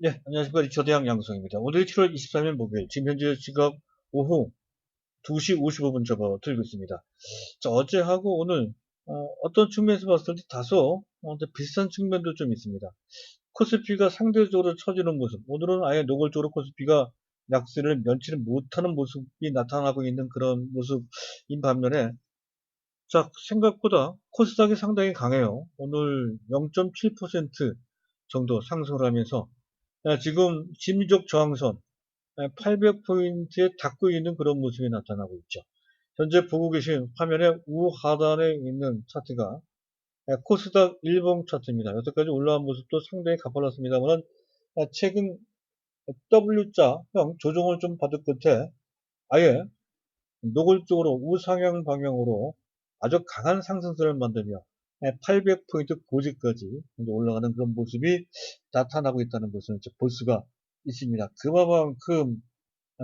네, 안녕하십니까. 리처드양 양성입니다. 오늘이 7월 23일 목요일, 지금 현재 시각 오후 2시 55분 접어들고 있습니다. 자, 어제하고 오늘, 떤 측면에서 봤을 때 다소 비슷한 측면도 좀 있습니다. 코스피가 상대적으로 처지는 모습, 오늘은 아예 노골적으로 코스피가 약세를 면치를 못하는 모습이 나타나고 있는 그런 모습인 반면에, 자, 생각보다 코스닥이 상당히 강해요. 오늘 0.7% 정도 상승을 하면서, 지금 심리적 저항선, 800포인트에 닿고 있는 그런 모습이 나타나고 있죠. 현재 보고 계신 화면의 우하단에 있는 차트가 코스닥 일봉 차트입니다. 여태까지 올라온 모습도 상당히 가팔랐습니다만 최근 W자형 조정을 좀 받은 끝에 아예 노골적으로 우상향 방향으로 아주 강한 상승세를 만들며 800포인트 고지까지 올라가는 그런 모습이 나타나고 있다는 것을 볼 수가 있습니다. 그만큼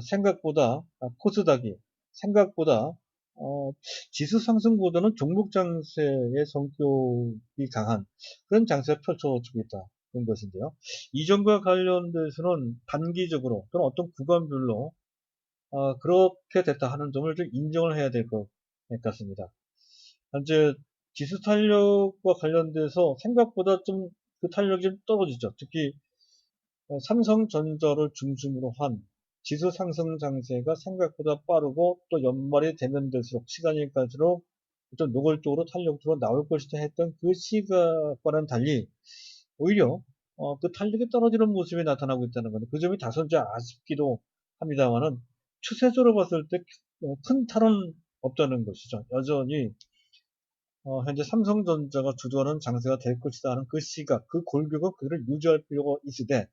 생각보다 코스닥이 생각보다 어, 지수 상승보다는 종목 장세의 성격이 강한 그런 장세가 펼쳐지고 있다는 것인데요. 이전과 관련돼서는 단기적으로 또는 어떤 구간별로 그렇게 됐다 하는 점을 좀 인정을 해야 될 것 같습니다. 현재 지수 탄력과 관련돼서 생각보다 좀 그 탄력이 좀 떨어지죠. 특히 삼성전자를 중심으로 한 지수 상승 장세가 생각보다 빠르고 또 연말이 되면 될수록 시간이 갈수록 좀 노골적으로 탄력적으로 나올 것이다 했던 그 시각과는 달리 오히려 그 탄력이 떨어지는 모습이 나타나고 있다는 건데 그 점이 다소 이제 아쉽기도 합니다만은 추세적으로 봤을 때 큰 탈은 없다는 것이죠. 여전히 현재 삼성전자가 주도하는 장세가 될 것이다 하는 그 시각, 그 골격은 그대로 유지할 필요가 있으되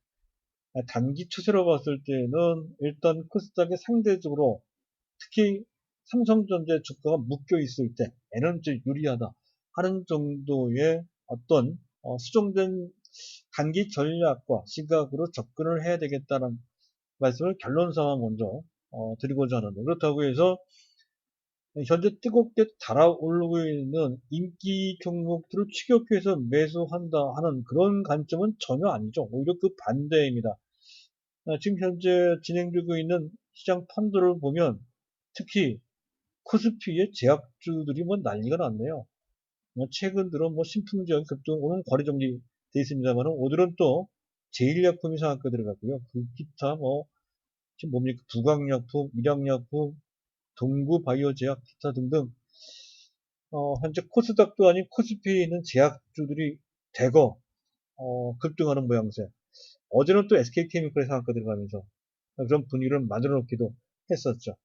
단기 추세로 봤을 때는 일단 코스닥이 상대적으로 특히 삼성전자 주가가 묶여 있을 때 에너지 유리하다 하는 정도의 어떤 수정된 단기 전략과 시각으로 접근을 해야 되겠다는 말씀을 결론상으로 먼저 드리고자 하는데 그렇다고 해서 현재 뜨겁게 달아오르고 있는 인기 종목들을 추격해서 매수한다 하는 그런 관점은 전혀 아니죠. 오히려 그 반대입니다. 지금 현재 진행되고 있는 시장 판도를 보면 특히 코스피의 제약주들이 뭐 난리가 났네요. 최근 들어 뭐 신풍제약 급등 오늘 거래 정리돼 있습니다만 오늘은 또 제일약품이 상한가 들어갔고요. 그 기타 뭐 지금 뭡니까 부강약품, 일양약품, 동구바이오제약 기타 등등 현재 코스닥도 아닌 코스피에 있는 제약주들이 대거 급등하는 모양새. 어제는 또 SK케미칼이 상한가 들어가면서 그런 분위기를 만들어 놓기도 했었죠.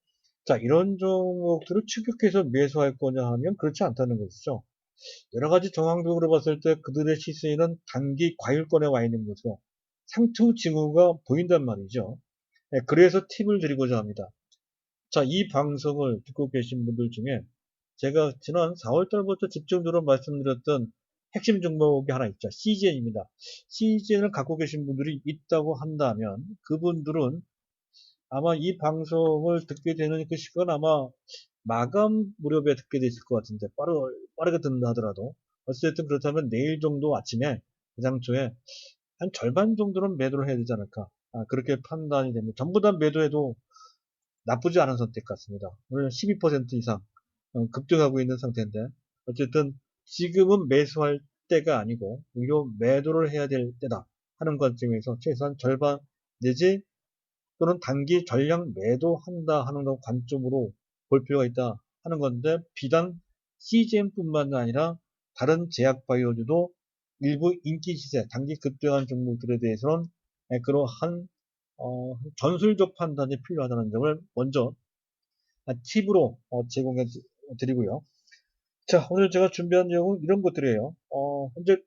자, 이런 종목들을 추격해서 매수할 거냐 하면 그렇지 않다는 것이죠. 여러 가지 정황적으로 봤을 때 그들의 시세는 단기 과일권에 와 있는 것으로 상투 징후가 보인단 말이죠. 네, 그래서 팁을 드리고자 합니다. 자, 이 방송을 듣고 계신 분들 중에 제가 지난 4월 달부터 집중적으로 말씀드렸던 핵심 종목이 하나 있죠. CGN입니다. CGN을 갖고 계신 분들이 있다고 한다면 그분들은 아마 이 방송을 듣게 되는 그 시간 아마 마감 무렵에 듣게 되실 것 같은데 빠르게 듣는다 하더라도 어쨌든 그렇다면 내일 정도 아침에 기상 초에 한 절반 정도는 매도를 해야 되지 않을까 그렇게 판단이 됩니다. 전부 다 매도해도 나쁘지 않은 선택 같습니다. 오늘 12% 이상 급등하고 있는 상태인데 어쨌든 지금은 매수할 때가 아니고 오히려 매도를 해야 될 때다 하는 관점에서 최소한 절반 내지 또는 단기 전량 매도한다 하는 관점으로 볼 필요가 있다 하는 건데 비단 CGM뿐만 아니라 다른 제약 바이오주도 일부 인기 시세 단기 급등한 종목들에 대해서는 그러한 전술적 판단이 필요하다는 점을 먼저 팁으로 제공해 드리고요. 자, 오늘 제가 준비한 내용은 이런 것들이에요. 현재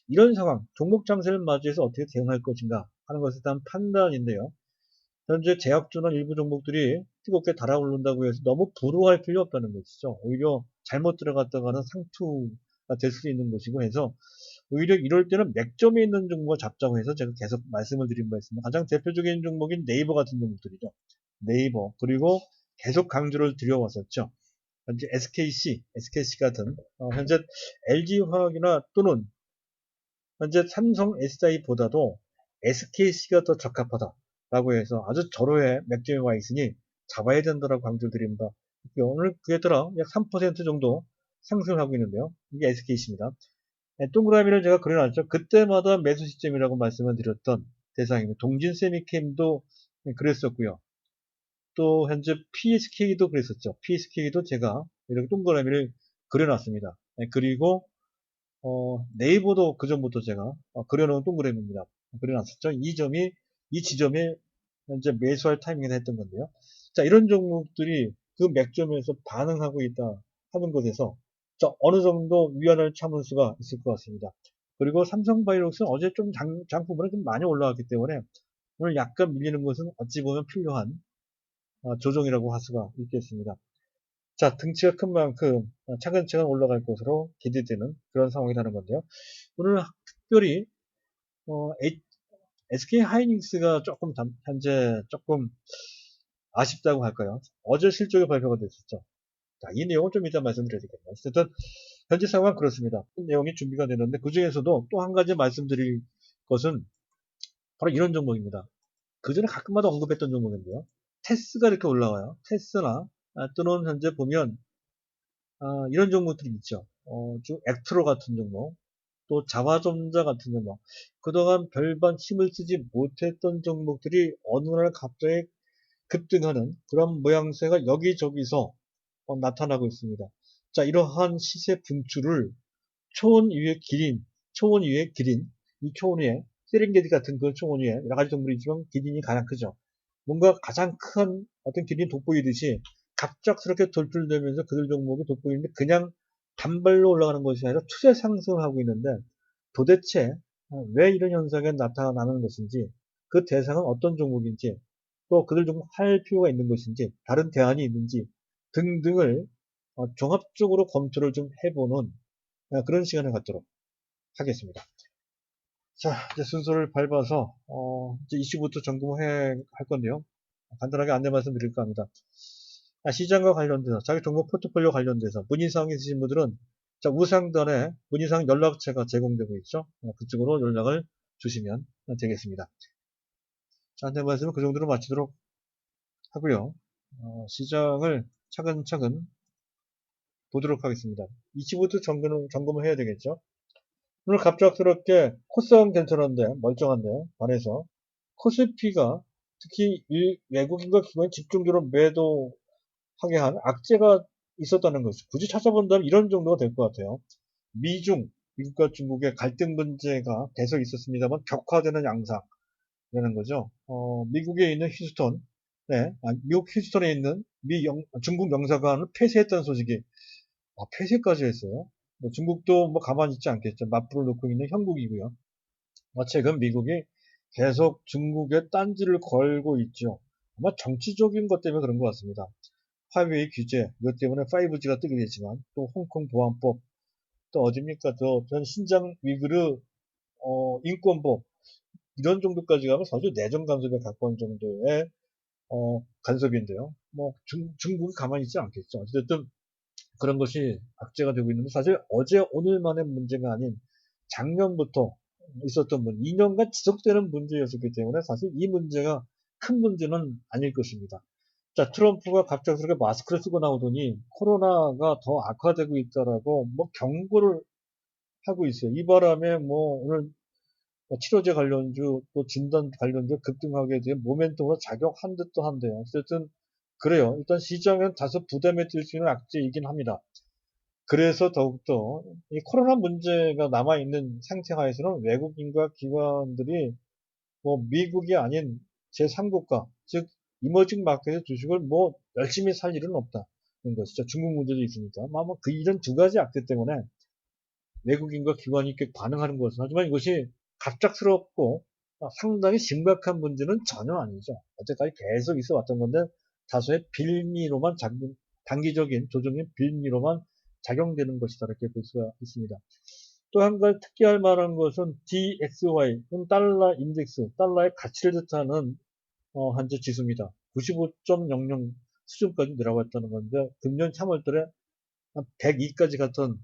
이런 상황, 종목 장세를 맞이해서 어떻게 대응할 것인가 하는 것에 대한 판단인데요. 현재 제약주나 일부 종목들이 뜨겁게 달아오른다고 해서 너무 불호할 필요 없다는 것이죠. 오히려 잘못 들어갔다가는 상투가 될 수 있는 것이고 해서 오히려 이럴 때는 맥점에 있는 종목을 잡자고 해서 제가 계속 말씀을 드린 바 있습니다. 가장 대표적인 종목인 네이버 같은 종목들이죠. 네이버 그리고 계속 강조를 드려왔었죠. 현재 SKC 같은 현재 LG화학이나 또는 현재 삼성 SDI보다도 SKC가 더 적합하다라고 해서 아주 절호의 맥점에 와 있으니 잡아야 된다라고 강조를 드립니다. 오늘 그에 따라 약 3% 정도 상승을 하고 있는데요. 이게 SKC입니다. 동그라미를 제가 그려놨죠. 그때마다 매수 시점이라고 말씀을 드렸던 대상입니다. 동진세미캠도 그랬었고요. 또 현재 PSK도 그랬었죠. PSK도 제가 이렇게 동그라미를 그려놨습니다. 그리고 네이버도 그 전부터 제가 그려놓은 동그라미입니다. 그려놨었죠. 이 지점에 현재 매수할 타이밍을 했던 건데요. 자, 이런 종목들이 그 맥점에서 반응하고 있다 하는 것에서 어느 정도 위안을 참을 수가 있을 것 같습니다. 그리고 삼성바이오록스는 어제 좀 장부분에 좀 많이 올라왔기 때문에 오늘 약간 밀리는 것은 어찌 보면 필요한 조정이라고 할 수가 있겠습니다. 자, 등치가 큰 만큼 차근차근 올라갈 것으로 기대되는 그런 상황이라는 건데요. 오늘 특별히 SK 하이닉스가 조금 현재 조금 아쉽다고 할까요? 어제 실적이 발표가 됐었죠. 자, 이 내용은 좀 이따 말씀드려야 되겠네요. 어쨌든 현재 상황은 그렇습니다. 그 내용이 준비가 되는데 그 중에서도 또 한 가지 말씀드릴 것은 바로 이런 종목입니다. 그 전에 가끔마다 언급했던 종목인데요. 테스가 이렇게 올라와요. 테스나 또는 현재 보면 이런 종목들이 있죠. 쭉 액트로 같은 종목, 또 자화전자 같은 종목, 그동안 별반 힘을 쓰지 못했던 종목들이 어느 날 갑자기 급등하는 그런 모양새가 여기저기서 나타나고 있습니다. 자, 이러한 시세 분출을 초원 위에 기린, 이 초원 위에 세렝게티 같은 그 초원 위에 여러 가지 동물이 있지만 기린이 가장 크죠. 뭔가 가장 큰 어떤 기린이 돋보이듯이 갑작스럽게 돌출되면서 그들 종목이 돋보이는데 그냥 단발로 올라가는 것이 아니라 추세 상승을 하고 있는데 도대체 왜 이런 현상이 나타나는 것인지 그 대상은 어떤 종목인지 또 그들 종목 할 필요가 있는 것인지 다른 대안이 있는지 등등을 종합적으로 검토를 좀 해보는 그런 시간을 갖도록 하겠습니다. 자, 이제 순서를 밟아서 이제 이슈부터 점검해 할 건데요. 간단하게 안내 말씀드릴까 합니다. 시장과 관련돼서 자기 종목 포트폴리오 관련돼서 문의사항이 있으신 분들은 자, 우상단에 문의사항 연락처가 제공되고 있죠. 그쪽으로 연락을 주시면 되겠습니다. 자, 안내 말씀은 그 정도로 마치도록 하고요. 시장을 차근차근 보도록 하겠습니다. 이슈부터 점검을 해야 되겠죠. 오늘 갑작스럽게 코스닥은 괜찮은데 멀쩡한데 반해서 코스피가 특히 외국인과 기관이 집중적으로 매도하게 한 악재가 있었다는 것을 굳이 찾아본다면 이런 정도가 될 것 같아요. 미국과 중국의 갈등 문제가 계속 있었습니다만 격화되는 양상이라는 거죠. 미국에 있는 휴스턴, 미국 휴스턴에 있는 중국 영사관을 폐쇄했다는 소식이 폐쇄까지 했어요. 중국도 뭐 가만히 있지 않겠죠. 맞불을 놓고 있는 형국이고요. 최근 미국이 계속 중국에 딴지를 걸고 있죠. 아마 정치적인 것 때문에 그런 것 같습니다. 화웨이 규제, 이것 때문에 5G가 뜨게 되지만 또 홍콩 보안법, 또 어딥니까? 전 신장 위구르 인권법 이런 정도까지 가면 사실 내정 간섭에 가까운 정도의 간섭인데요. 뭐 중국이 가만히 있지 않겠죠. 어쨌든 그런 것이 악재가 되고 있는데 사실 어제 오늘만의 문제가 아닌 작년부터 있었던 2년간 지속되는 문제였었기 때문에 사실 이 문제가 큰 문제는 아닐 것입니다. 자, 트럼프가 갑작스럽게 마스크를 쓰고 나오더니 코로나가 더 악화되고 있다라고 경고를 하고 있어요. 이 바람에 오늘 치료제 관련주 또 진단 관련주 급등하게 된 모멘텀으로 작용한 듯도 한데요. 어쨌든 그래요. 일단 시장은 다소 부담에 들 수 있는 악재이긴 합니다. 그래서 더욱더 이 코로나 문제가 남아있는 상태하에서는 외국인과 기관들이 미국이 아닌 제3국가, 즉 이머징 마켓의 주식을 열심히 살 일은 없다는 것이죠. 중국 문제도 있으니까. 아마 이런 두 가지 악재 때문에 외국인과 기관이 이렇게 반응하는 것은 하지만 이것이 갑작스럽고 상당히 심각한 문제는 전혀 아니죠. 어제까지 계속 있어 왔던 건데 다소의 빌미로만 단기적인 조정의 빌미로만 작용되는 것이다 이렇게 볼 수가 있습니다. 또 한 가지 특기할 만한 것은 DXY, 달러 인덱스, 달러의 가치를 뜻하는 현재 지수입니다. 95.00 수준까지 내려갔다는 건데 금년 3월달에 102까지 갔던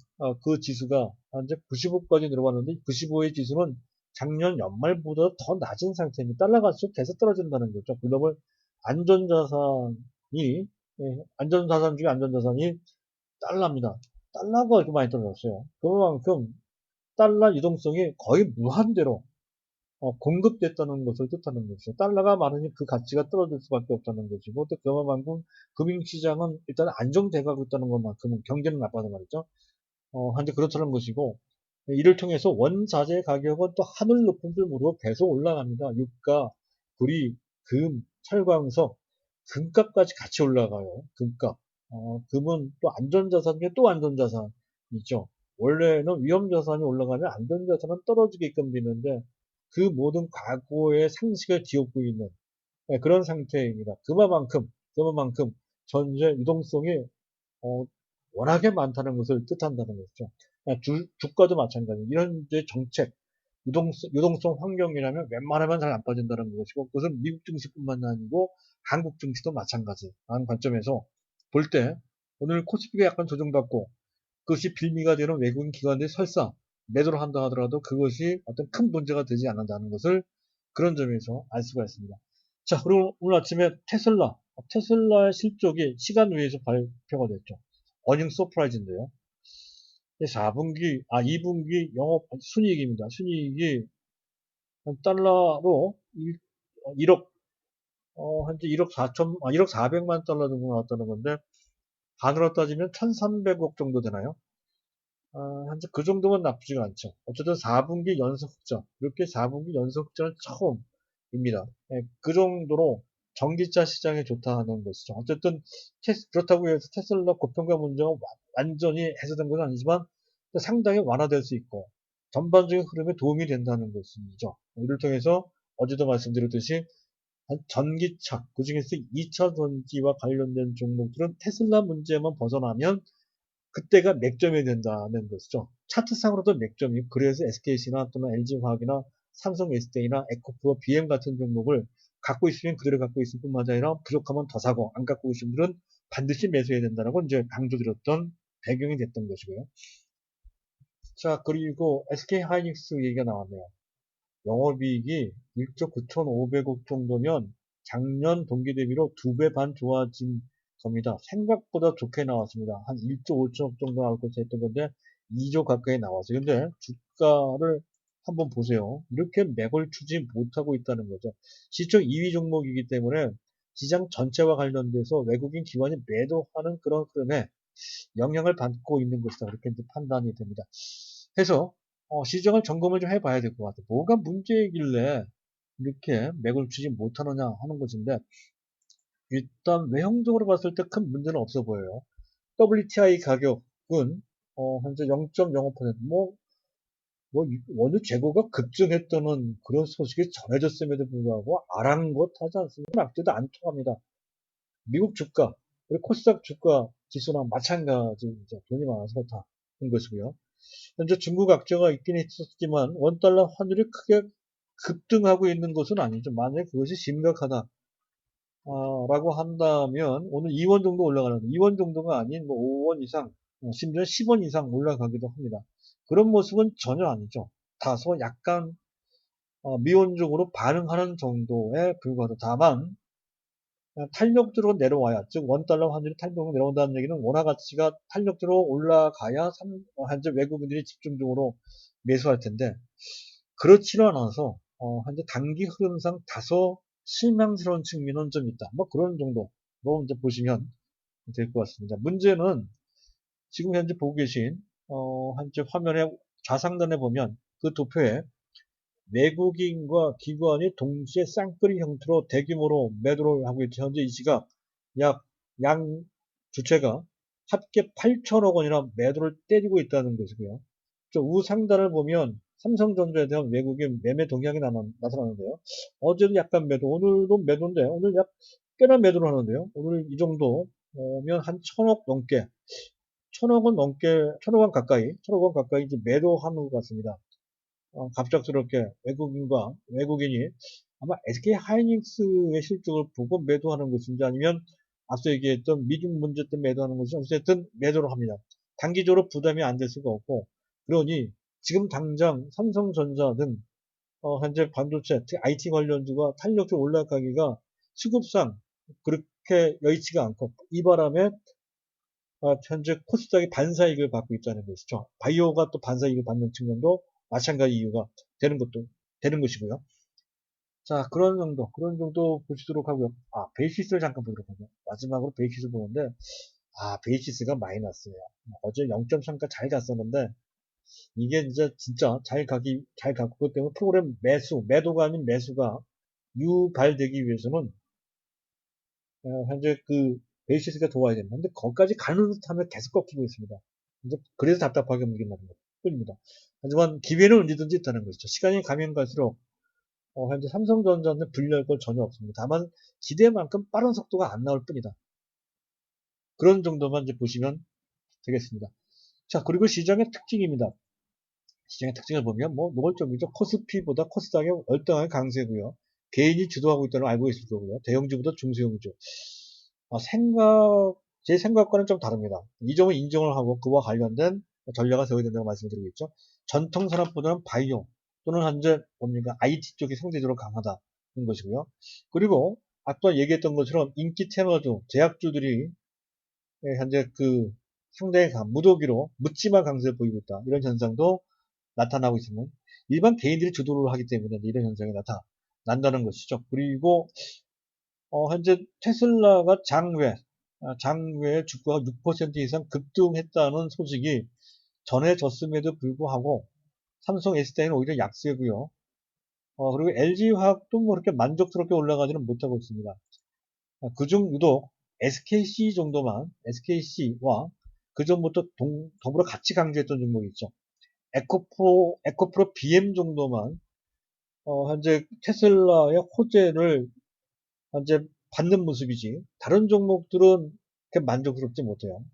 그 지수가 현재 95까지 내려왔는데 95의 지수는 작년 연말보다 더 낮은 상태입니다. 달러가 계속 떨어진다는 거죠. 글로벌 안전자산이, 안전자산 중에 안전자산이 달러입니다. 달러가 이렇게 많이 떨어졌어요. 그만큼 달러 유동성이 거의 무한대로 공급됐다는 것을 뜻하는 것이죠. 달러가 많으니 그 가치가 떨어질 수밖에 없다는 것이고, 또 그만큼 금융시장은 일단 안정돼가고 있다는 것만큼은 경제는 나빠서 말이죠. 현재 그렇다는 것이고, 이를 통해서 원자재 가격은 또 하늘 높은 줄 모르고 계속 올라갑니다. 유가, 구리, 금, 철광석, 금값까지 같이 올라가요. 금값. 금은 또 안전자산 중에 또 안전자산이죠. 원래는 위험자산이 올라가면 안전자산은 떨어지게끔 되는데 그 모든 과거의 상식을 뒤엎고 있는 그런 상태입니다. 그만큼 전체 유동성이 어, 워낙에 많다는 것을 뜻한다는 것이죠. 주가도 마찬가지. 이런 이제 정책, 유동성 환경이라면 웬만하면 잘 안 빠진다는 것이고, 그것은 미국 증시뿐만 아니고 한국 증시도 마찬가지라는 관점에서 볼 때, 오늘 코스피가 약간 조정받고, 그것이 빌미가 되는 외국인 기관들이 설사 매도를 한다 하더라도 그것이 어떤 큰 문제가 되지 않는다는 것을 그런 점에서 알 수가 있습니다. 자, 그리고 오늘 아침에 테슬라의 실적이 시간 외에서 발표가 됐죠. 어닝 서프라이즈인데요. 2분기 영업 순이익입니다. 순이익이 달러로 1억, 현재 1억 4천, 1억 400만 달러 정도 나왔다는 건데, 반으로 따지면 1,300억 정도 되나요? 현재 그 정도면 나쁘지가 않죠. 어쨌든 4분기 연속 흑자, 이렇게 4분기 연속 흑자는 처음입니다. 그 정도로 전기차 시장에 좋다는 것이죠. 어쨌든 그렇다고 해서 테슬라 고평가 문제가 완전히 해소된 건 아니지만 상당히 완화될 수 있고 전반적인 흐름에 도움이 된다는 것이죠. 이를 통해서 어제도 말씀드렸듯이 전기차, 그중에서 2차 전지와 관련된 종목들은 테슬라 문제만 벗어나면 그때가 맥점이 된다는 것이죠. 차트상으로도 맥점이, 그래서 SKC나 또는 LG화학이나 삼성 SDI나 에코프와 BM 같은 종목을 갖고 있으면 그대로 갖고 있을 뿐만 아니라 부족하면 더 사고, 안 갖고 계신 분은 반드시 매수해야 된다고 이제 강조드렸던 배경이 됐던 것이고요. 자, 그리고 SK 하이닉스 얘기가 나왔네요. 영업이익이 1조 9,500억 정도면 작년 동기 대비로 2배 반 좋아진 겁니다. 생각보다 좋게 나왔습니다. 한 1조 5천억 정도 나올 것으로 했던 건데 2조 가까이 나왔어요. 근데 주가를 한번 보세요. 이렇게 매골추지 못하고 있다는 거죠. 시총 2위 종목이기 때문에 시장 전체와 관련돼서 외국인 기관이 매도하는 그런 흐름에 영향을 받고 있는 것이다. 그렇게 판단이 됩니다. 해서 시장을 점검을 좀 해봐야 될 것 같아요. 뭐가 문제이길래 이렇게 맥을 주지 못하느냐 하는 것인데, 일단 외형적으로 봤을 때 큰 문제는 없어 보여요. WTI 가격은 현재 0.05%, 원유 재고가 급증했다는 그런 소식이 전해졌음에도 불구하고 아랑곳하지 않습니다. 낙제도 안 통합니다. 미국 주가, 그리고 코스닥 주가 지수랑 마찬가지 돈이 많아서 그렇다는 것이고요. 현재 중국 악재가 있긴 있었지만 원달러 환율이 크게 급등하고 있는 것은 아니죠. 만약에 그것이 심각하다 라고 한다면 오늘 2원 정도 올라가는 2원 정도가 아닌 뭐 5원 이상 심지어 10원 이상 올라가기도 합니다. 그런 모습은 전혀 아니죠. 다소 약간 미온적으로 반응하는 정도에 불과하다. 다만 탄력적으로 내려와야, 즉 원달러 환율이 탄력적으로 내려온다는 얘기는 원화 가치가 탄력적으로 올라가야 현재 외국인들이 집중적으로 매수할 텐데 그렇지는 않아서 현재 단기 흐름상 다소 실망스러운 측면은 좀 있다. 뭐 그런 정도로 이제 보시면 될 것 같습니다. 문제는 지금 현재 보고 계신 현재 화면의 좌상단에 보면 그 도표에 외국인과 기관이 동시에 쌍끌이 형태로 대규모로 매도를 하고 있죠. 현재 이 시각 양 주체가 합계 8천억 원이나 매도를 때리고 있다는 것이고요. 저 우상단을 보면 삼성전자에 대한 외국인 매매 동향이 나타나는데요. 어제도 약간 매도, 오늘도 매도인데 오늘 꽤나 매도를 하는데요. 오늘 이 정도면 한 천억 넘게, 천억 원 가까이 이제 매도하는 것 같습니다. 갑작스럽게 외국인이 아마 SK 하이닉스의 실적을 보고 매도하는 것인지 아니면 앞서 얘기했던 미중 문제 때문에 매도하는 것인지 어쨌든 매도를 합니다. 단기적으로 부담이 안 될 수가 없고 그러니 지금 당장 삼성전자 등 현재 반도체, 특히 IT 관련주가 탄력적으로 올라가기가 수급상 그렇게 여의치가 않고, 이 바람에 현재 코스닥이 반사이익을 받고 있다는 것이죠. 바이오가 또 반사이익을 받는 측면도 마찬가지 이유가 되는 것이고요. 자, 그런 정도 보시도록 하고요. 베이시스를 잠깐 보도록 하죠. 마지막으로 베이시스 보는데, 베이시스가 마이너스예요. 어제 0.3가 잘 갔었는데, 이게 이제 진짜 잘 가고, 그것 때문에 프로그램 매도가 아닌 매수가 유발되기 위해서는, 현재 그 베이시스가 좋아야 됩니다. 근데 거기까지 가는 듯하면 계속 꺾이고 있습니다. 이제 그래서 답답하게 움직인다는 것 뿐입니다. 하지만 기회는 언제든지 있다는 것이죠. 시간이 가면 갈수록 현재 삼성전자는 불리할 건 전혀 없습니다. 다만 기대만큼 빠른 속도가 안 나올 뿐이다. 그런 정도만 이제 보시면 되겠습니다. 자, 그리고 시장의 특징입니다. 시장의 특징을 보면 뭐 노골적이죠. 코스피보다 코스닥이 월등하게 강세고요. 개인이 주도하고 있다는 걸 알고 있을 거고요. 대형주보다 중소형주. 제 생각과는 좀 다릅니다. 이 점을 인정을 하고 그와 관련된 전략을 세워야 된다고 말씀드리고 있죠. 전통 산업보다는 바이오 또는 현재 뭡니까 IT 쪽이 상대적으로 강하다는 것이고요. 그리고 아까 얘기했던 것처럼 인기 테마주, 제약주들이 현재 그 상당히 무더기로 묻지마 강세를 보이고 있다. 이런 현상도 나타나고 있으면 일반 개인들이 주도를 하기 때문에 이런 현상이 나타난다는 것이죠. 그리고 현재 테슬라가 장외 주가가 6% 이상 급등했다는 소식이 전해졌음에도 불구하고 삼성 SDI는 오히려 약세고요. 그리고 LG화학도 뭐 그렇게 만족스럽게 올라가지는 못하고 있습니다. 그중 유독 SKC와 그 전부터 더불어 같이 강조했던 종목이 있죠. 에코프로 BM 정도만 현재 테슬라의 호재를 현재 받는 모습이지 다른 종목들은 그렇게 만족스럽지 못해요.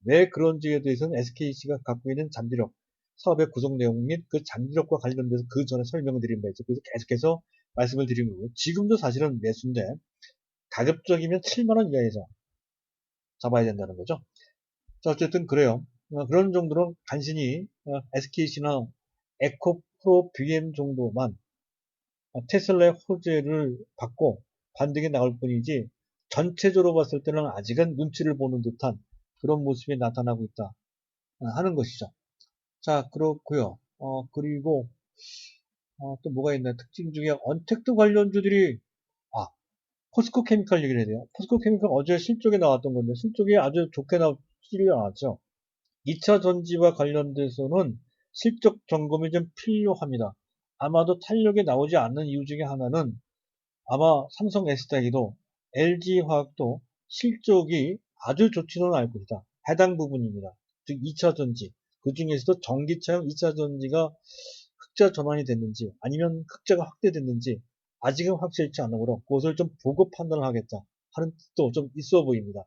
왜 그런지에 대해서는 SKC가 갖고 있는 잠재력, 사업의 구성 내용 및 그 잠재력과 관련돼서 그 전에 설명을 드린 바 있죠. 그래서 계속해서 말씀을 드린 거고요. 지금도 사실은 매수인데 가급적이면 7만원 이하에서 잡아야 된다는 거죠. 자, 어쨌든 그래요. 그런 정도로 간신히 SKC나 에코프로 BM 정도만 테슬라의 호재를 받고 반등이 나올 뿐이지 전체적으로 봤을 때는 아직은 눈치를 보는 듯한 그런 모습이 나타나고 있다 하는 것이죠. 자, 그렇고요. 그리고 또 뭐가 있나 특징 중에 언택트 관련주들이 아, 포스코 케미칼 얘기를 해야 돼요. 포스코 케미칼 어제 실적에 나왔던 건데 실적이 아주 좋게 나오지 않았죠. 2차 전지와 관련돼서는 실적 점검이 좀 필요합니다. 아마도 탄력이 나오지 않는 이유 중에 하나는 아마 삼성 SDI도 LG화학도 실적이 아주 좋지는 않을 것이다. 해당 부분입니다. 즉 2차 전지, 그 중에서도 전기차용 2차 전지가 흑자 전환이 됐는지 아니면 흑자가 확대됐는지 아직은 확실치 않으므로 그것을 좀 보고 판단을 하겠다 하는 뜻도 좀 있어 보입니다.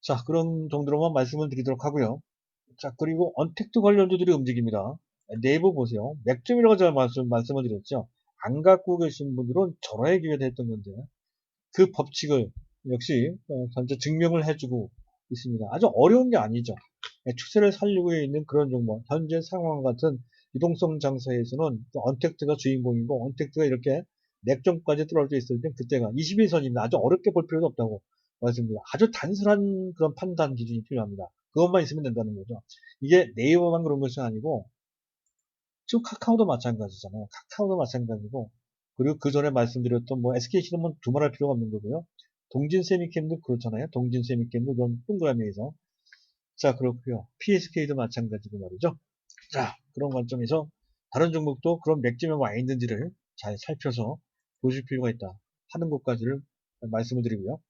자, 그런 정도로만 말씀을 드리도록 하고요. 자, 그리고 언택트 관련주들이 움직입니다. 네이버 보세요. 맥점이라고 제가 말씀을 드렸죠. 안 갖고 계신 분들은 절호의 기회다 했던 건데 그 법칙을 역시 현재 증명을 해주고 있습니다. 아주 어려운 게 아니죠. 추세를 살리고 있는 그런 종목, 현재 상황 같은 유동성 장사에서는 언택트가 주인공이고 언택트가 이렇게 맥점까지 떨어져 있을 때 그때가 21선입니다. 아주 어렵게 볼 필요는 없다고 말씀드립니다. 아주 단순한 그런 판단 기준이 필요합니다. 그것만 있으면 된다는 거죠. 이게 네이버만 그런 것이 아니고 지금 카카오도 마찬가지잖아요. 카카오도 마찬가지고 그리고 그 전에 말씀드렸던 뭐 SKC는 뭐 두말할 필요가 없는 거고요. 동진세미캠도 그렇잖아요. 동진세미캠도 그런 동그라미에서 자 그렇고요. PSK도 마찬가지고 말이죠. 자 그런 관점에서 다른 종목도 그런 맥점에 와 있는지를 잘 살펴서 보실 필요가 있다 하는 것까지를 말씀을 드리고요.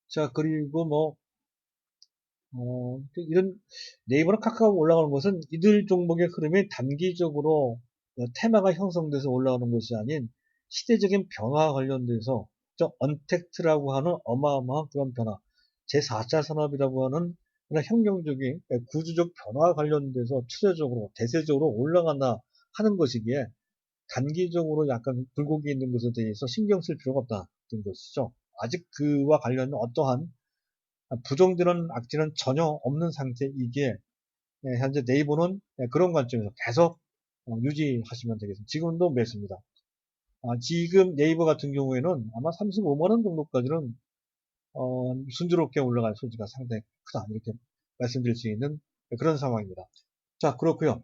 자 그리고 뭐 이런 네이버나 카카오 올라가는 것은 이들 종목의 흐름이 단기적으로 테마가 형성돼서 올라가는 것이 아닌 시대적인 변화와 관련돼서 언택트라고 하는 어마어마한 그런 변화, 제4차 산업이라고 하는 그런 혁명적인 구조적 변화와 관련돼서 추세적으로 대세적으로 올라간다 하는 것이기에 단기적으로 약간 굴곡이 있는 것에 대해서 신경 쓸 필요가 없다는 것이죠. 아직 그와 관련된 어떠한 부정되는 악재는 전혀 없는 상태이기에 현재 네이버는 그런 관점에서 계속 유지하시면 되겠습니다. 지금도 매수입니다. 지금 네이버 같은 경우에는 아마 35만원 정도까지는 순조롭게 올라갈 소지가 상당히 크다. 이렇게 말씀드릴 수 있는 그런 상황입니다. 자, 그렇고요.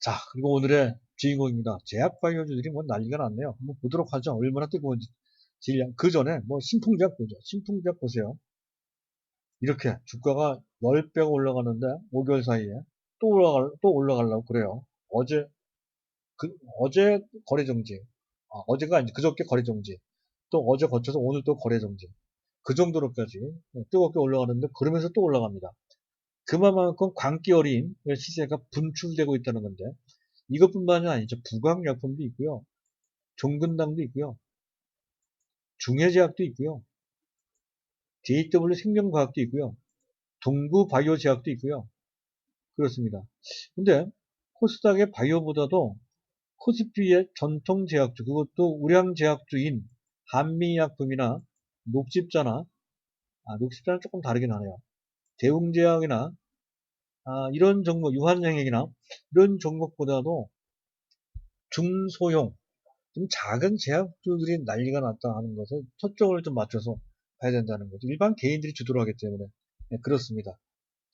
자, 그리고 오늘의 주인공입니다. 제약바이오주들이 뭐 난리가 났네요. 한번 보도록 하죠. 얼마나 뜨거운지. 질량. 그 전에 뭐 신풍제약 보죠. 신풍제약 보세요. 이렇게 주가가 10배가 올라가는데 5개월 사이에 또 올라가려고 그래요. 어제 거래 정지. 어제가 아니지. 그저께 거래 정지. 또 어제 거쳐서 오늘 또 거래 정지. 그 정도로까지 뜨겁게 올라가는데 그러면서 또 올라갑니다. 그만큼 광기 어린 시세가 분출되고 있다는 건데 이것뿐만이 아니죠. 부강약품도 있고요. 종근당도 있고요. 중해제약도 있고요. JW 생명과학도 있고요. 동구바이오제약도 있고요. 그렇습니다. 근데 코스닥의 바이오보다도 코스피의 전통제약주 그것도 우량제약주인 한미약품이나 녹십자나 녹십자는 조금 다르긴 하네요. 대웅제약이나 이런 종목 유한양액이나 이런 종목보다도 중소형 좀 작은 제약주들이 난리가 났다 하는 것을 초점을 좀 맞춰서 봐야 된다는 거죠. 일반 개인들이 주도를 하기 때문에 네, 그렇습니다.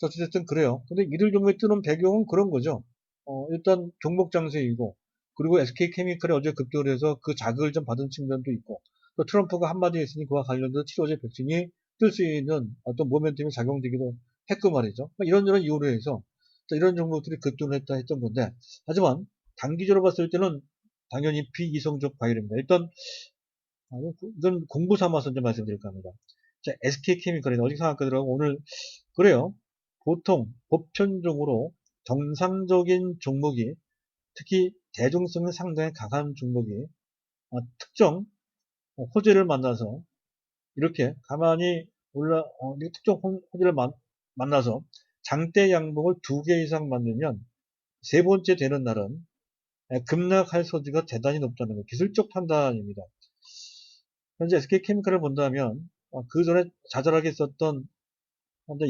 어쨌든 그래요. 근데 이를 종목에 뜨는 배경은 그런 거죠. 일단 종목 장세이고 그리고 SK케미칼이 어제 급등을 해서 그 자극을 좀 받은 측면도 있고 또 트럼프가 한마디 했으니 그와 관련돼서 치료제 백신이 뜰 수 있는 어떤 모멘텀이 작용되기도 했고 말이죠. 이런저런 이유로 해서 이런 종목들이 급등을 했다 했던 건데 하지만 단기적으로 봤을 때는 당연히 비이성적 과열입니다. 일단 이건 공부 삼아서 좀 말씀드릴까 합니다. 자, SK케미칼이 어디 상한가더라고 오늘 그래요. 보통 보편적으로 정상적인 종목이 특히 대중성이 상당히 강한 종목이 특정 호재를 만나서 이렇게 가만히 특정 호재를 만나서 장대 양봉을 2개 이상 만들면 세 번째 되는 날은 급락할 소지가 대단히 높다는 거 기술적 판단입니다. 현재 SK케미칼을 본다면 그 전에 자잘하게 썼던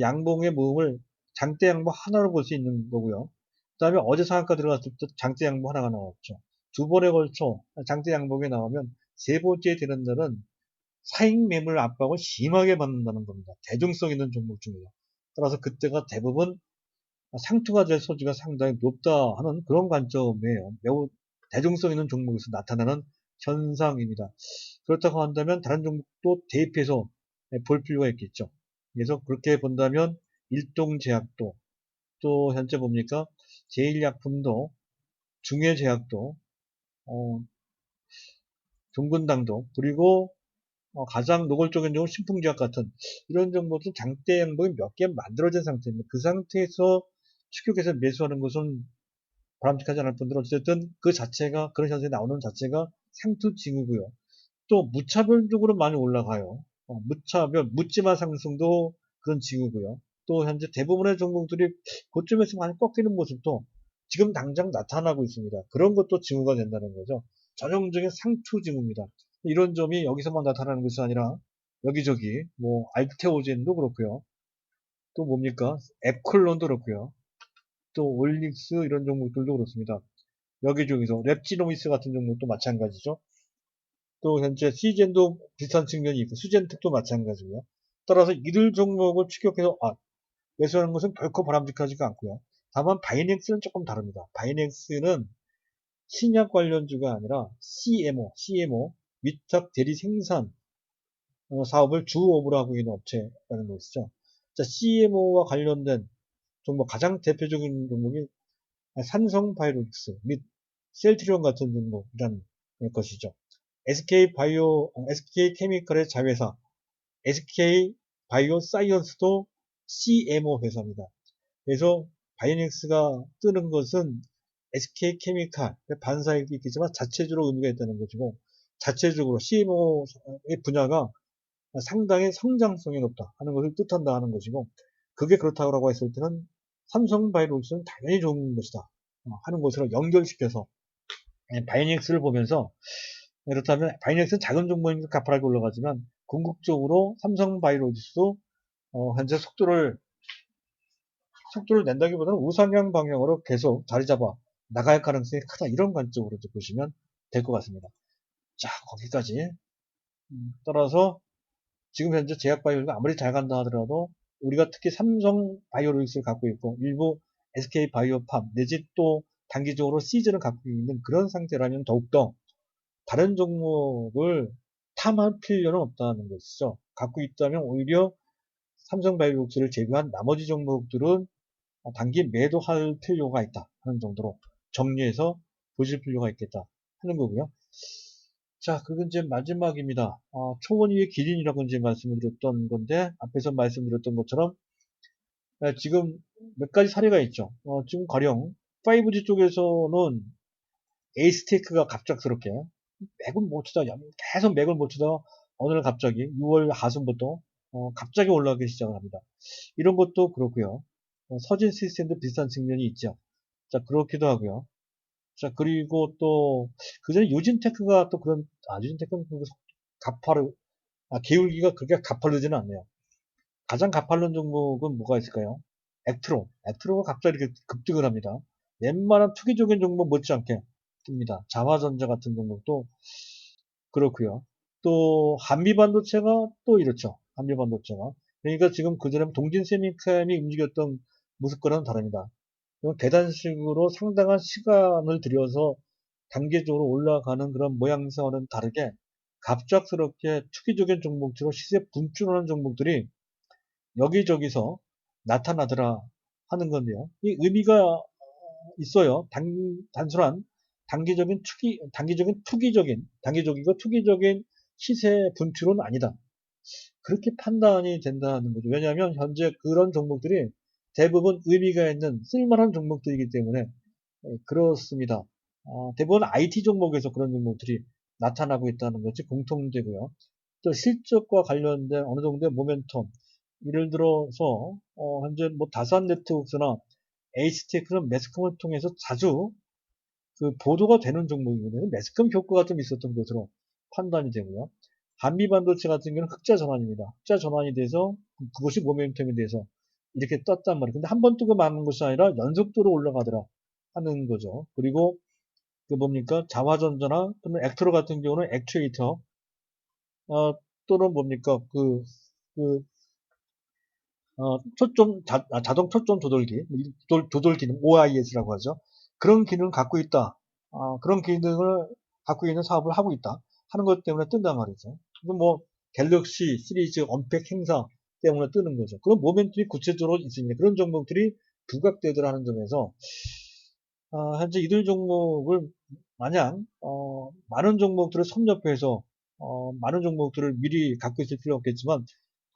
양봉의 모음을 장대 양봉 하나로 볼 수 있는 거고요. 그 다음에 어제 상한가 들어갔을 때 장대 양봉 하나가 나왔죠. 두 번에 걸쳐 장대 양봉이 나오면 세 번째 되는 날은 사익 매물 압박을 심하게 받는다는 겁니다. 대중성 있는 종목 중에서. 따라서 그때가 대부분 상투가 될 소지가 상당히 높다 하는 그런 관점이에요. 매우 대중성 있는 종목에서 나타나는 현상입니다. 그렇다고 한다면 다른 종목도 대입해서 볼 필요가 있겠죠. 그래서 그렇게 본다면 일동제약도 또 현재 봅니까? 제일약품도 중해제약도 종근당도 그리고 가장 노골적인 경우 신풍제약 같은 이런 정도도 장대 양봉이 몇 개 만들어진 상태입니다. 그 상태에서 추격해서 매수하는 것은 바람직하지 않을 뿐더러 어쨌든 그 자체가 그런 현상이 나오는 자체가 상투징후고요. 또 무차별적으로 많이 올라가요. 묻지마 상승도 그런 징후고요. 또 현재 대부분의 종목들이 고점에서 많이 꺾이는 모습도 지금 당장 나타나고 있습니다. 그런 것도 징후가 된다는 거죠. 전형적인 상투 징후입니다. 이런 점이 여기서만 나타나는 것이 아니라 여기저기 뭐 알테오젠도 그렇고요. 또 뭡니까? 앱콜론도 그렇고요. 또 올릭스 이런 종목들도 그렇습니다. 여기저기서 랩지노미스 같은 종목도 마찬가지죠. 또 현재 시젠도 비슷한 측면이 있고 수젠텍도 마찬가지고요. 따라서 이들 종목을 추격해서 매수하는 것은 결코 바람직하지가 않고요. 다만 바이넥스는 조금 다릅니다. 바이넥스는 신약 관련주가 아니라 CMO 위탁 대리 생산 사업을 주업으로 하고 있는 업체라는 것이죠. 자, CMO와 관련된 종목 가장 대표적인 종목이 삼성바이오로직스 및 셀트리온 같은 종목이라는 것이죠. SK케미칼의 자회사 SK바이오사이언스도 CMO 회사입니다. 그래서 바이넥스가 뜨는 것은 SK케미칼 반사이익도 있겠지만 자체적으로 의미가 있다는 것이고 자체적으로 CMO의 분야가 상당히 성장성이 높다 하는 것을 뜻한다 하는 것이고 그게 그렇다고 했을 때는 삼성바이오로직스는 당연히 좋은 것이다 하는 것으로 연결시켜서 바이넥스를 보면서 그렇다면 바이넥스는 작은 종목이니까 가파르게 올라가지만 궁극적으로 삼성바이오로직스도 현재 속도를 낸다기보다는 우상향 방향으로 계속 자리 잡아 나갈 가능성이 크다. 이런 관점으로 보시면 될 것 같습니다. 자, 거기까지. 따라서 지금 현재 제약바이오가 아무리 잘 간다 하더라도 우리가 특히 삼성 바이오로직스를 갖고 있고 일부 SK 바이오팜 내지 또 단기적으로 시즌을 갖고 있는 그런 상태라면 더욱더 다른 종목을 탐할 필요는 없다는 것이죠. 갖고 있다면 오히려 삼성 바이오로직스를 제외한 나머지 종목들은 단기 매도할 필요가 있다 하는 정도로 정리해서 보실 필요가 있겠다 하는 거고요. 자, 그건 이제 마지막입니다. 초원위의 기준이라고 이제 말씀을 드렸던 건데, 앞에서 말씀드렸던 것처럼, 지금 몇 가지 사례가 있죠. 지금 가령, 5G 쪽에서는 에이스테이크가 갑작스럽게, 맥을 못 치다, 계속 맥을 못 치다, 어느 날 갑자기, 6월 하순부터, 갑자기 올라가기 시작을 합니다. 이런 것도 그렇고요. 서진 시스템도 비슷한 측면이 있죠. 자, 그렇기도 하고요. 자, 그리고 또, 그전에 유진테크가 또 그런, 유진테크는 가파르, 기울기가 그렇게 가파르지는 않네요. 가장 가파른 종목은 뭐가 있을까요? 액트로. 액트로가 갑자기 이렇게 급등을 합니다. 웬만한 투기적인 종목 못지않게 뜹니다. 자화전자 같은 종목도 그렇고요. 또 한미반도체가 또 이렇죠. 한미반도체가. 그러니까 지금 그전에 동진세미캠이 움직였던 모습과는 다릅니다. 계단식으로 상당한 시간을 들여서 단계적으로 올라가는 그런 모양새와는 다르게 갑작스럽게 투기적인 종목처럼 시세 분출하는 종목들이 여기저기서 나타나더라 하는 건데요. 이 의미가 있어요. 단순한 단기적이고 투기적인 시세 분출은 아니다. 그렇게 판단이 된다는 거죠. 왜냐하면 현재 그런 종목들이 대부분 의미가 있는 쓸만한 종목들이기 때문에 그렇습니다. 대부분 IT 종목에서 그런 종목들이 나타나고 있다는 것이 공통되고요. 또 실적과 관련된 어느 정도의 모멘텀, 예를 들어서 현재 뭐 다산 네트워크나 HTX는 매스컴을 통해서 자주 그 보도가 되는 종목이거든요. 매스컴 효과가 좀 있었던 것으로 판단이 되고요. 한미반도체 같은 경우는 흑자 전환입니다. 흑자 전환이 돼서 그것이 모멘텀이 돼서 이렇게 떴단 말이에요. 근데 한 번 뜨고 마는 것이 아니라 연속도로 올라가더라 하는 거죠. 그리고 그 뭡니까? 자화전자나 또는 액트로 같은 경우는 액추에이터 또는 뭡니까? 그 자동 초점 조절기, 조절 기능, OIS라고 하죠. 그런 기능을 갖고 있다. 그런 기능을 갖고 있는 사업을 하고 있다. 하는 것 때문에 뜬단 말이죠. 이건 뭐, 갤럭시 시리즈 언팩 행사 때문에 뜨는 거죠. 그런 모멘텀이 구체적으로 있습니다. 그런 종목들이 부각되더라는 점에서, 현재 이들 종목을 마냥, 많은 종목들을 섭렵해서, 많은 종목들을 미리 갖고 있을 필요 없겠지만,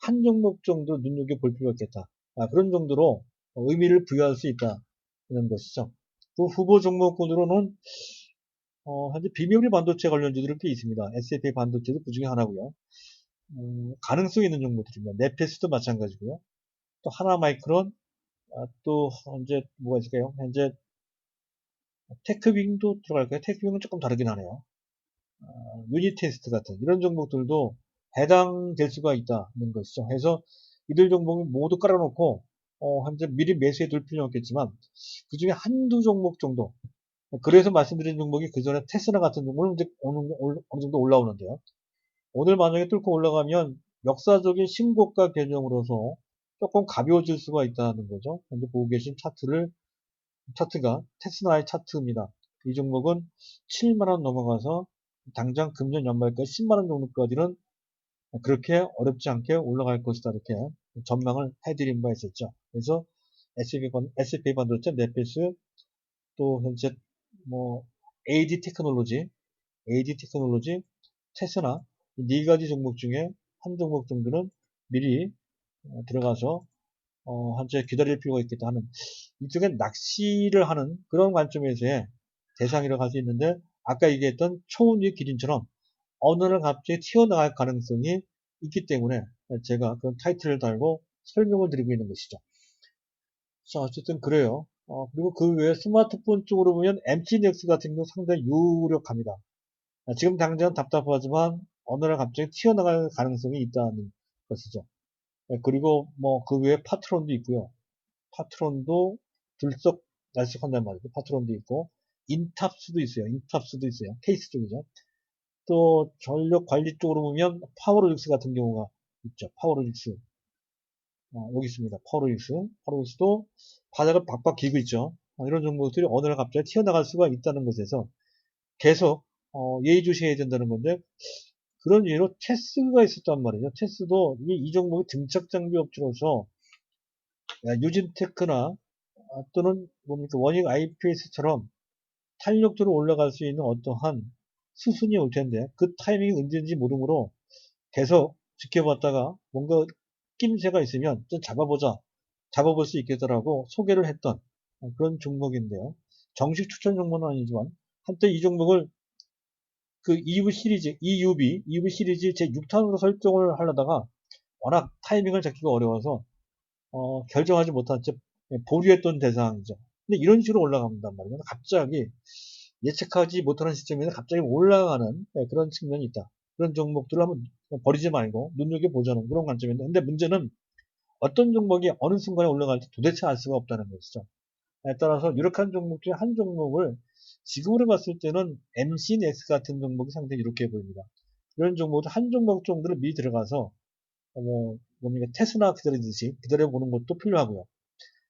한 종목 정도 눈여겨볼 필요가 있겠다. 그런 정도로 의미를 부여할 수 있다. 이런 것이죠. 그 후보 종목군으로는 현재 비메모리 반도체 관련주들이 꽤 있습니다. SFA 반도체도 그 중에 하나고요. 가능성 있는 종목들입니다. 네페스도 마찬가지고요. 또 하나마이크론, 또 현재 뭐가 있을까요? 현재 테크윙도 들어갈까요? 테크윙은 조금 다르긴 하네요. 유니테스트 같은 이런 종목들도 해당될 수가 있다는 것이죠. 해서 이들 종목을 모두 깔아놓고 현재 미리 매수해 둘 필요는 없겠지만 그 중에 한두 종목 정도 그래서 말씀드린 종목이 그 전에 테스라 같은 종목은 이제 어느 정도 올라오는데요. 오늘 만약에 뚫고 올라가면 역사적인 신고가 개념으로서 조금 가벼워질 수가 있다는 거죠. 현재 보고 계신 차트가 테스라의 차트입니다. 이 종목은 7만원 넘어가서 당장 금년 연말까지 10만원 정도까지는 그렇게 어렵지 않게 올라갈 것이다. 이렇게 전망을 해드린 바 있었죠. 그래서 SPA 반도체, 네페스, 또 현재 뭐 AD 테크놀로지, 테스나 이 네 가지 종목 중에 한 종목 정도는 미리 들어가서 현재 기다릴 필요가 있겠다 하는 이쪽엔 낚시를 하는 그런 관점에서의 대상이라고 할 수 있는데 아까 얘기했던 초운위 기준처럼 어느 날 갑자기 튀어나갈 가능성이 있기 때문에 제가 그런 타이틀을 달고 설명을 드리고 있는 것이죠. 자, 어쨌든 그래요. 그리고 그 외에 스마트폰 쪽으로 보면 MTNX 같은 경우 상당히 유력합니다. 지금 당장 답답하지만 어느 날 갑자기 튀어나갈 가능성이 있다는 것이죠. 그리고 뭐 그 외에 파트론도 있고요. 파트론도 들썩날썩한단 말이죠. 파트론도 있고 인탑스도 있어요. 인탑스도 있어요. 케이스 쪽이죠. 또 전력 관리 쪽으로 보면 파워로직스 같은 경우가 있죠. 파워로직스. 여기 있습니다. 파워로직스. 파워로직스도 바닥을 박박 기고 있죠. 이런 종목들이 어느 날 갑자기 튀어나갈 수가 있다는 것에서 계속 예의주시해야 된다는 건데, 그런 예로 체스가 있었단 말이죠. 체스도 이 종목이 등짝장비 업체로서 유진테크나 또는 뭡니까 원익 IPS처럼 탄력도로 올라갈 수 있는 어떠한 수순이 올 텐데, 그 타이밍이 언제인지 모르므로 계속 지켜봤다가 뭔가 낌새가 있으면 좀 잡아볼 수 있겠더라고 소개를 했던 그런 종목인데요. 정식 추천 종목은 아니지만 한때 이 종목을 그 EUV 시리즈 제 6탄으로 설정을 하려다가 워낙 타이밍을 잡기가 어려워서 결정하지 못한 채 보류했던 대상이죠. 근데 이런 식으로 올라간단 말이에요. 갑자기 예측하지 못하는 시점에서 갑자기 올라가는 그런 측면이 있다. 그런 종목들을 한번 버리지 말고 눈여겨보자는 그런 관점인데, 근데 문제는 어떤 종목이 어느 순간에 올라갈지 도대체 알 수가 없다는 것이죠. 따라서 유력한 종목 중에 한 종목을 지금으로 봤을 때는 MCNX 같은 종목이 상당히 이렇게 보입니다. 이런 종목도 한 종목 정도를 미리 들어가서 뭡니까 테스나 기다리듯이 기다려보는 것도 필요하고요.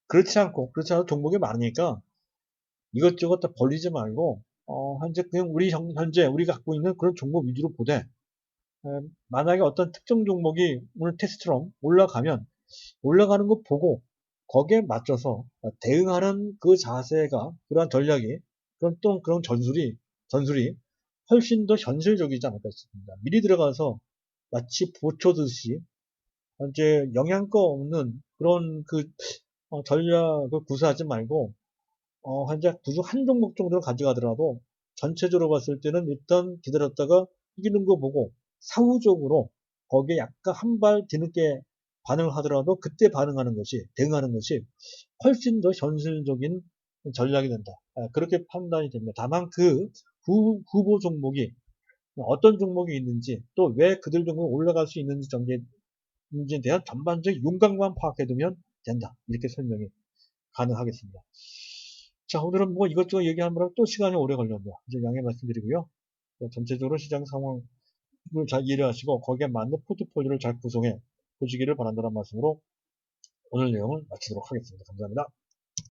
그렇지 않아도 종목이 많으니까 이것저것 다 벌리지 말고 현재 그냥 현재 우리가 갖고 있는 그런 종목 위주로 보되, 만약에 어떤 특정 종목이 오늘 테스트처럼 올라가면 올라가는 거 보고 거기에 맞춰서 대응하는 그 자세가, 그러한 전략이, 그런 전술이 훨씬 더 현실적이지 않을까 싶습니다. 미리 들어가서 마치 보초듯이 현재 영양가 없는 그런 전략을 구사하지 말고 현재 구조 한 종목 정도를 가져가더라도 전체적으로 봤을 때는 일단 기다렸다가 이기는 거 보고 사후적으로 거기에 약간 한 발 뒤늦게 반응을 하더라도 그때 대응하는 것이 훨씬 더 현실적인 전략이 된다. 그렇게 판단이 됩니다. 다만 후보 종목이 어떤 종목이 있는지, 또 왜 그들 종목이 올라갈 수 있는지 문제에 대한 전반적인 윤곽만 파악해두면 된다. 이렇게 설명이 가능하겠습니다. 자, 오늘은 뭐 이것저것 얘기하느라 또 시간이 오래 걸렸네요. 이제 양해 말씀드리고요. 전체적으로 시장 상황을 잘 이해를 하시고 거기에 맞는 포트폴리오를 잘 구성해 보시기를 바란다는 말씀으로 오늘 내용을 마치도록 하겠습니다. 감사합니다.